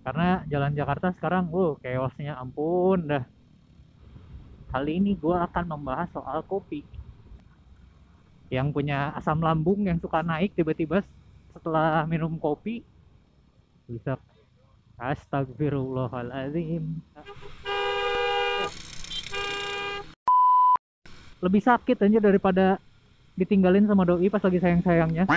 Karena jalan Jakarta sekarang, chaosnya ampun dah. Kali ini gue akan membahas soal kopi yang punya asam lambung yang suka naik tiba-tiba setelah minum kopi. Bisa, astagfirullahaladzim. Lebih sakit aja daripada ditinggalin sama doi pas lagi sayang-sayangnya.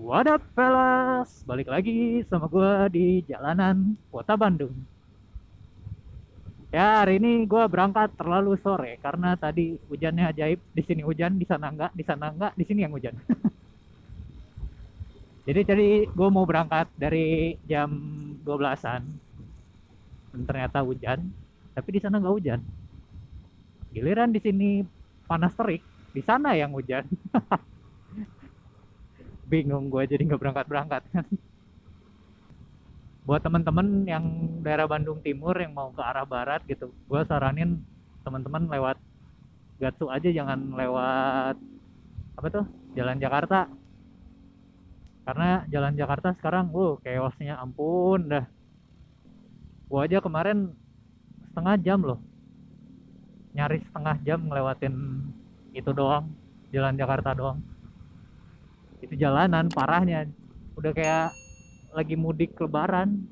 What up fellas, balik lagi sama gue di jalanan kota Bandung. Ya, hari ini gue berangkat terlalu sore karena tadi hujannya ajaib. Di sini hujan, di sana enggak, di sana enggak, di sini yang hujan. Jadi gue mau berangkat dari jam 12-an. Dan ternyata hujan, tapi di sana nggak hujan. Giliran di sini panas terik, di sana yang hujan. Bingung gue jadi nggak berangkat-berangkat. Buat teman-teman yang daerah Bandung Timur yang mau ke arah barat gitu, gue saranin teman-teman lewat Gatsu aja, jangan lewat apa tuh, Jalan Jakarta. Karena Jalan Jakarta sekarang, chaosnya ampun dah. Gue aja kemarin setengah jam loh, nyaris setengah jam ngelewatin itu doang, Jalan Jakarta doang. Itu jalanan parahnya udah kayak lagi mudik lebaran.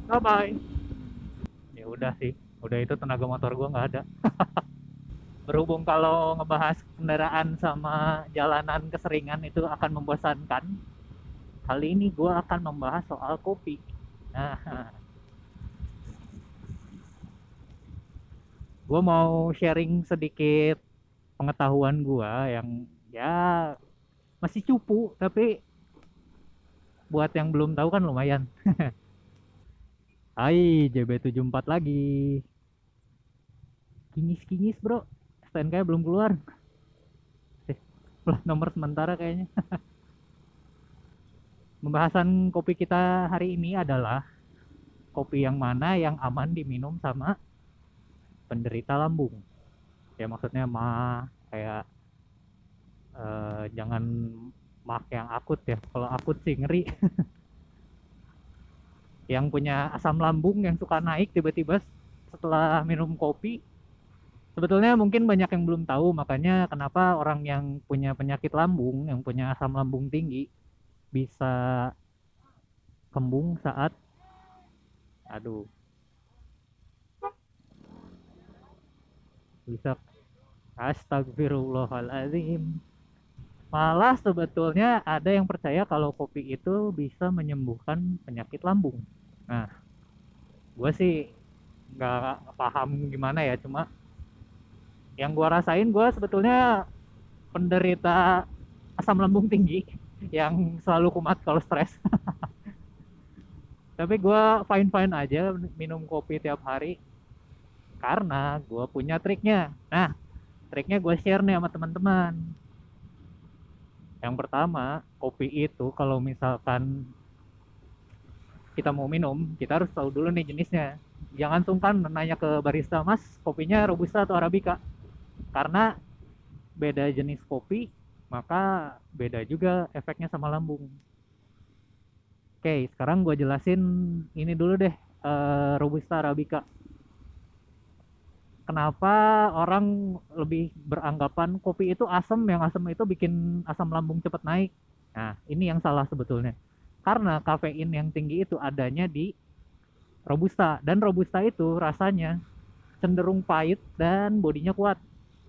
Bye bye. Ya udah sih, udah itu tenaga motor gua nggak ada. Berhubung kalau ngebahas kendaraan sama jalanan keseringan itu akan membosankan, kali ini gue akan membahas soal kopi. Nah, gue mau sharing sedikit pengetahuan gue yang ya masih cupu, tapi buat yang belum tahu kan lumayan. Hai, JB74 lagi. Kinyis-kinyis bro, STNK belum keluar. Plat nomor sementara kayaknya. Pembahasan kopi kita hari ini adalah kopi yang mana yang aman diminum sama penderita lambung. Ya maksudnya kayak jangan yang akut ya. Kalau akut sih ngeri. Yang punya asam lambung yang suka naik tiba-tiba setelah minum kopi. Sebetulnya mungkin banyak yang belum tahu, makanya kenapa orang yang punya penyakit lambung, yang punya asam lambung tinggi bisa kembung saat bisa, astagfirullahaladzim. Malah sebetulnya ada yang percaya kalau kopi itu bisa menyembuhkan penyakit lambung. Nah, gue sih nggak paham gimana ya, cuma yang gue rasain, gue sebetulnya penderita asam lambung tinggi yang selalu kumat kalau stres. Tapi gue fine-fine aja minum kopi tiap hari karena gue punya triknya. Nah, triknya gue share nih sama teman-teman. Yang pertama, kopi itu kalau misalkan kita mau minum, kita harus tahu dulu nih jenisnya. Jangan sungkan nanya ke barista, "Mas, kopinya Robusta atau Arabica?" Karena beda jenis kopi, maka beda juga efeknya sama lambung. Oke, sekarang gue jelasin ini dulu deh, Robusta Arabica. Kenapa orang lebih beranggapan kopi itu asam, yang asam itu bikin asam lambung cepat naik? Nah, ini yang salah sebetulnya. Karena kafein yang tinggi itu adanya di Robusta, dan Robusta itu rasanya cenderung pahit dan bodinya kuat.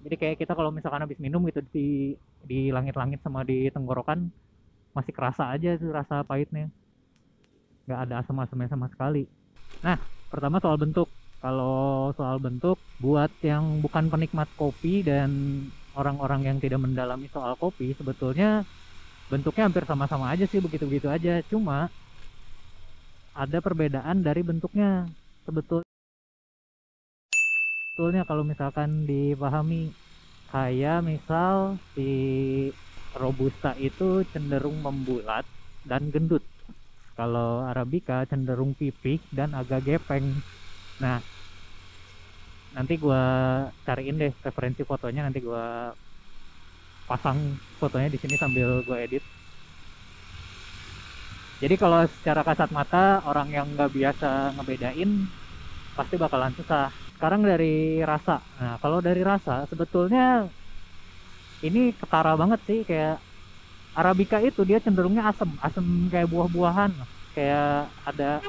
Jadi kayak kita kalau misalkan habis minum gitu di langit-langit sama di tenggorokan masih kerasa aja tuh rasa pahitnya. Nggak ada asam-asamnya sama sekali. Nah, pertama soal bentuk. Kalau soal bentuk, buat yang bukan penikmat kopi dan orang-orang yang tidak mendalami soal kopi, sebetulnya bentuknya hampir sama-sama aja sih, begitu-begitu aja. Cuma ada perbedaan dari bentuknya. Sebetulnya kalau misalkan dipahami, kayak misal si robusta itu cenderung membulat dan gendut, kalau arabica cenderung pipih dan agak gepeng. Nah, nanti gua cariin deh referensi fotonya, nanti gua pasang fotonya di sini sambil gua edit. Jadi kalau secara kasat mata orang yang nggak biasa ngebedain pasti bakalan susah. Sekarang dari rasa. Nah, kalau dari rasa sebetulnya ini ketara banget sih. Kayak arabica itu dia cenderungnya asem, asem kayak buah-buahan. Kayak ada.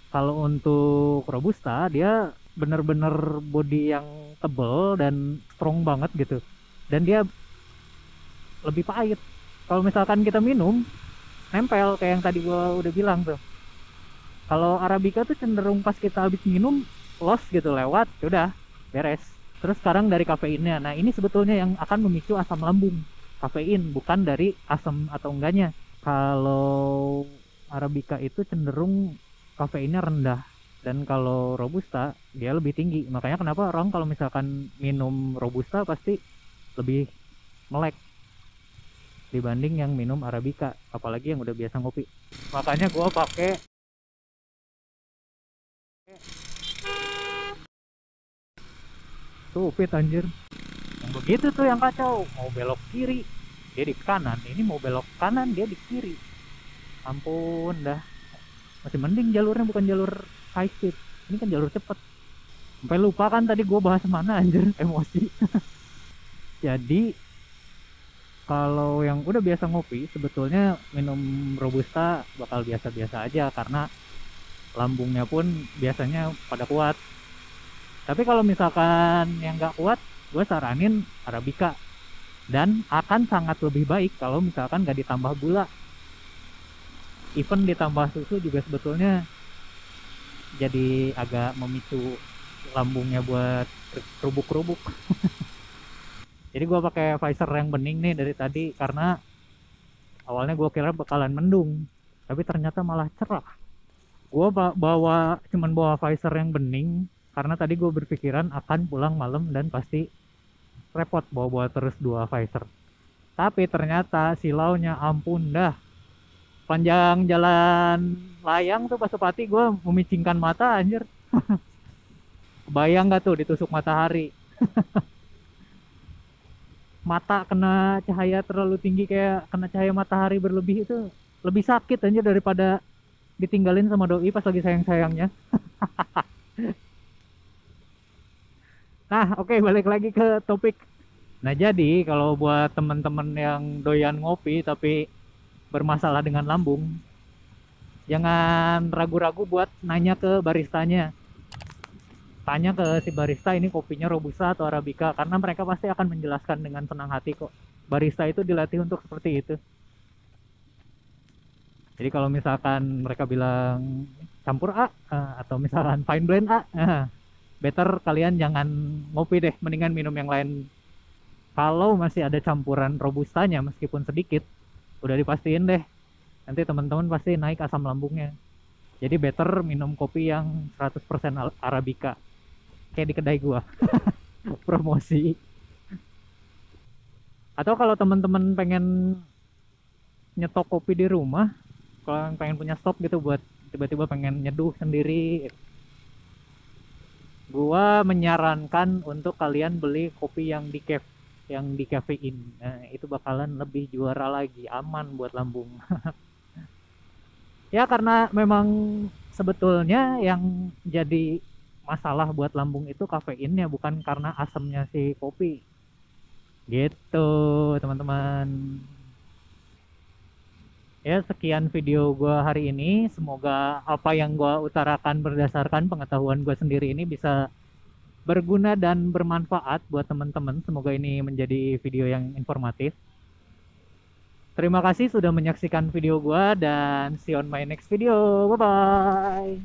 Kalau untuk robusta dia bener-bener body yang tebel dan strong banget gitu. Dan dia lebih pahit. Kalau misalkan kita minum, nempel kayak yang tadi gua udah bilang tuh. Kalau arabica tuh cenderung pas kita habis minum loss gitu, lewat, ya udah beres. Terus sekarang dari kafeinnya. Nah, ini sebetulnya yang akan memicu asam lambung. Kafein, bukan dari asam atau enggaknya. Kalau arabica itu cenderung kafeinnya rendah, dan kalau robusta dia lebih tinggi. Makanya kenapa orang kalau misalkan minum robusta pasti lebih melek dibanding yang minum arabica, apalagi yang udah biasa ngopi. Makanya gue pakai tuh fit anjir. Yang begitu tuh yang kacau, mau belok kiri dia di kanan, ini mau belok kanan dia di kiri. Ampun dah. Masih mending jalurnya bukan jalur high speed, ini kan jalur cepet. Sampai lupa kan tadi gue bahas mana anjir, emosi. Jadi kalau yang udah biasa ngopi sebetulnya minum robusta bakal biasa-biasa aja, karena lambungnya pun biasanya pada kuat. Tapi kalau misalkan yang nggak kuat, gue saranin arabica, dan akan sangat lebih baik kalau misalkan nggak ditambah gula. Even ditambah susu juga sebetulnya jadi agak memicu lambungnya buat kerubuk-kerubuk. Jadi gue pakai Pfizer yang bening nih dari tadi, karena awalnya gue kira bakalan mendung, tapi ternyata malah cerah. Gue cuman bawa Pfizer yang bening karena tadi gue berpikiran akan pulang malam dan pasti repot bawa-bawa terus dua Pfizer. Tapi ternyata silaunya ampun dah. Panjang jalan layang tuh pas Supati gue memicingkan mata anjir. Bayang gak tuh ditusuk matahari? Mata kena cahaya terlalu tinggi, kayak kena cahaya matahari berlebih, itu lebih sakit anjir daripada ditinggalin sama doi pas lagi sayang-sayangnya. Nah, oke, balik lagi ke topik. Nah, jadi kalau buat temen-temen yang doyan ngopi tapi bermasalah dengan lambung, jangan ragu-ragu buat nanya ke baristanya. Tanya ke si barista ini kopinya robusta atau arabica, karena mereka pasti akan menjelaskan dengan senang hati kok. Barista itu dilatih untuk seperti itu. Jadi kalau misalkan mereka bilang campur A, atau misalkan fine blend A, better kalian jangan ngopi deh, mendingan minum yang lain. Kalau masih ada campuran robustanya meskipun sedikit, udah dipastiin deh, nanti teman-teman pasti naik asam lambungnya. Jadi better minum kopi yang 100% arabica, kayak di kedai gua. Promosi. Atau kalau teman-teman pengen nyetok kopi di rumah, kalau yang pengen punya stok gitu buat tiba-tiba pengen nyeduh sendiri, gua menyarankan untuk kalian beli kopi yang decaf, yang di kafein. Nah, itu bakalan lebih juara lagi, aman buat lambung. Ya karena memang sebetulnya yang jadi masalah buat lambung itu kafeinnya, bukan karena asamnya si kopi. Gitu, teman-teman. Ya, sekian video gua hari ini. Semoga apa yang gua utarakan berdasarkan pengetahuan gua sendiri ini bisa berguna dan bermanfaat buat teman-teman. Semoga ini menjadi video yang informatif. Terima kasih sudah menyaksikan video gua, dan see you on my next video. Bye bye.